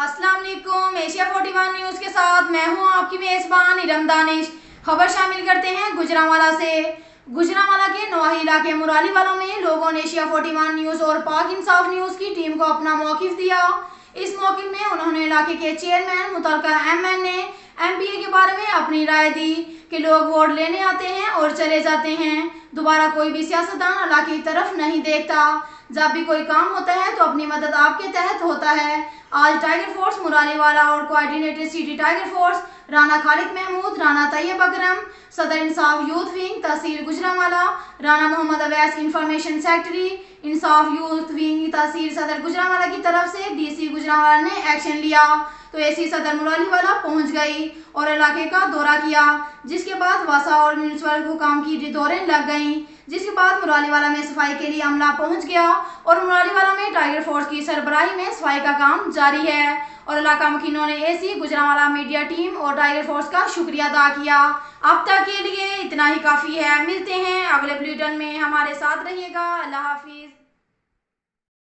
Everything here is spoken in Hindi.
अस्सलाम वालेकुम। एशिया 41 न्यूज के साथ मैं हूं आपकी मेजबान इरम दानिश। खबर शामिल करते हैं गुजरांवाला से। गुजरांवाला के नवाही इलाके मुरालीवाला में लोगों ने एशिया 41 न्यूज और पाक इंसाफ न्यूज की टीम को अपना मौक़िफ़ दिया। इस मौक़िफ़ में उन्होंने इलाके के चेयरमैन मुतल्लका MNA MPA के बारे में अपनी राय दी कि लोग वोट लेने आते हैं और चले जाते हैं, दोबारा कोई भी सियासतदान इलाके की तरफ नहीं देखता। जब भी कोई काम होता है तो अपनी मदद आपके तहत होता है। आज टाइगर फोर्स मुरालीवाला और coordinated city tiger force Rana Khalid Mahmood, Rana Tayyab Akram, सदर Insaf youth wing tehsil Gujranwala, Rana Mohammad Awais information secretary Insaf youth wing tehsil सदर गुजरांवाला की तरफ से DC गुजरांवाला ने एक्शन लिया तो AC सदर मुरालीवाला पहुंच गई और इलाके का दौरा किया, जिसके बाद वासा और म्यूनिसिपल हुकाम की दौरें लग गईं। जिसके बाद मुरालीवाला में सफाई के लिए अमला पहुंच गया और मुरालीवाला में टाइगर फोर्स की सरबराही में सफाई का काम जारी है और इलाका मकीनों ने AC गुजरांवाला मीडिया टीम और टाइगर फोर्स का शुक्रिया अदा किया। अब तक के लिए इतना ही काफ़ी है। मिलते हैं अगले बुलेटिन में, हमारे साथ रहिएगा। अल्लाह हाफिज़।